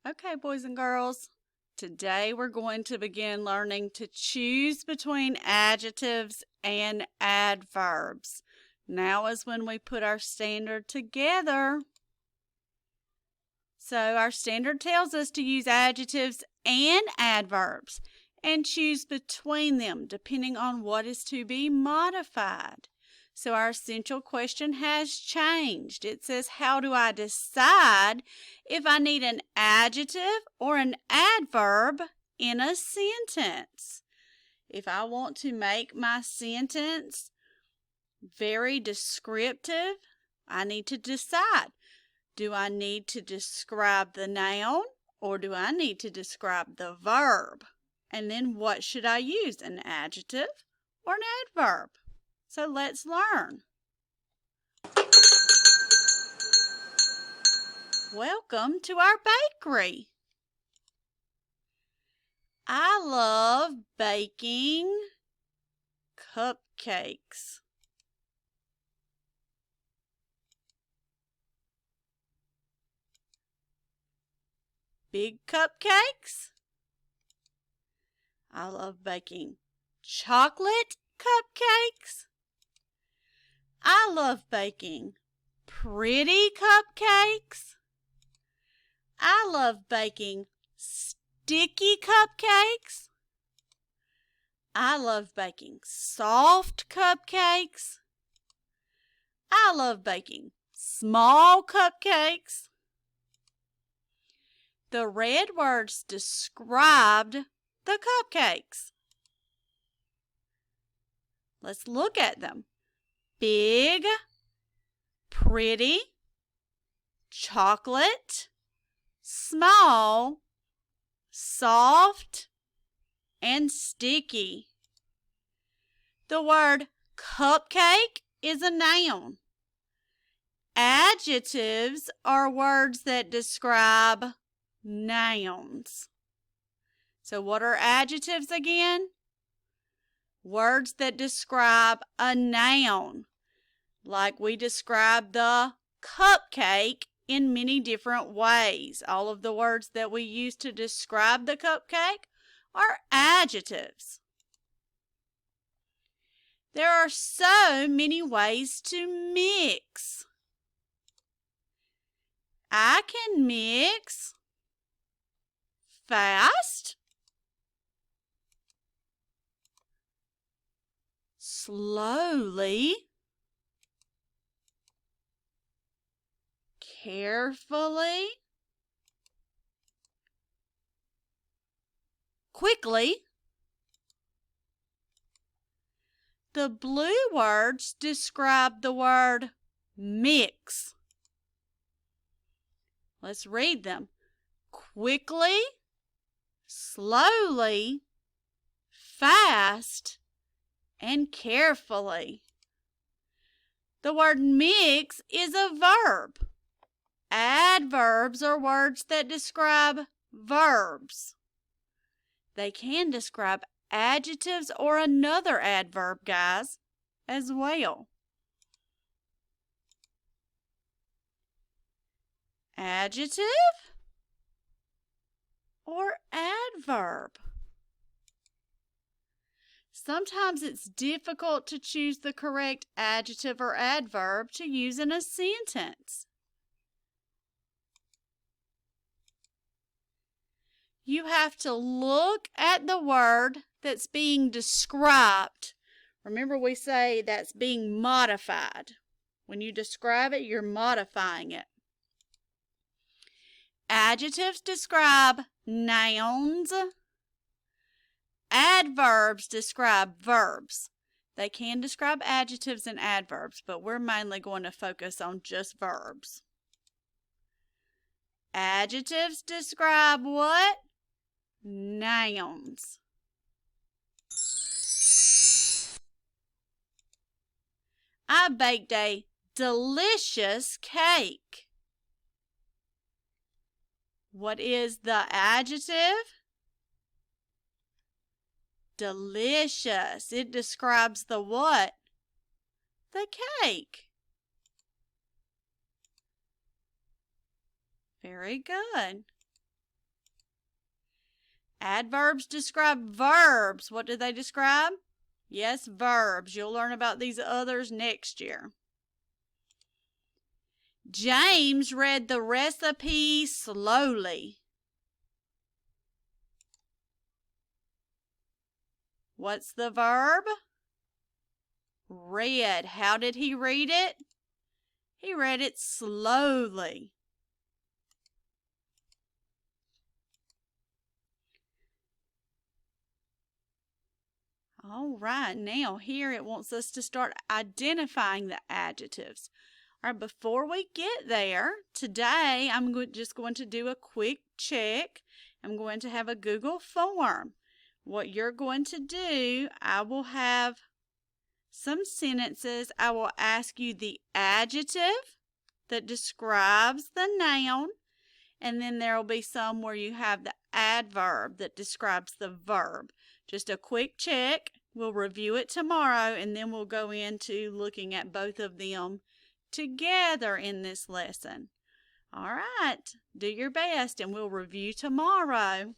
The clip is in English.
Okay, boys and girls, today we're going to begin learning to choose between adjectives and adverbs. Now is when we put our standard together. So our standard tells us to use adjectives and adverbs and choose between them depending on what is to be modified. So our essential question has changed. It says, how do I decide if I need an adjective or an adverb in a sentence? If I want to make my sentence very descriptive, I need to decide. Do I need to describe the noun or do I need to describe the verb? And then what should I use, an adjective or an adverb? So let's learn. Welcome to our bakery. I love baking cupcakes. Big cupcakes. I love baking chocolate cupcakes. I love baking pretty cupcakes. I love baking sticky cupcakes. I love baking soft cupcakes. I love baking small cupcakes. The red words described the cupcakes. Let's look at them. Big, pretty, chocolate, small, soft, and sticky. The word cupcake is a noun. Adjectives are words that describe nouns. So what are adjectives again? Words that describe a noun. Like we describe the cupcake in many different ways. All of the words that we use to describe the cupcake are adjectives. There are so many ways to mix. I can mix fast, slowly, carefully, quickly. The blue words describe the word mix. Let's read them. Quickly, slowly, fast, and carefully. The word mix is a verb. Adverbs are words that describe verbs. They can describe adjectives or another adverb, guys, as well. Adjective or adverb. Sometimes it's difficult to choose the correct adjective or adverb to use in a sentence. You have to look at the word that's being described. Remember, we say that's being modified. When you describe it, you're modifying it. Adjectives describe nouns. Adverbs describe verbs. They can describe adjectives and adverbs, but we're mainly going to focus on just verbs. Adjectives describe what? Nouns. I baked a delicious cake. What is the adjective? Delicious. It describes the what? The cake. Very good. Adverbs describe verbs. What do they describe? Yes, verbs. You'll learn about these others next year. James read the recipe slowly. What's the verb? Read. How did he read it? He read it slowly. All right, now here it wants us to start identifying the adjectives. All right, before we get there, today I'm just going to do a quick check. I'm going to have a Google form. What you're going to do, I will have some sentences. I will ask you the adjective that describes the noun, and then there will be some where you have the adverb that describes the verb. Just a quick check. We'll review it tomorrow, and then we'll go into looking at both of them together in this lesson. All right, do your best, and we'll review tomorrow.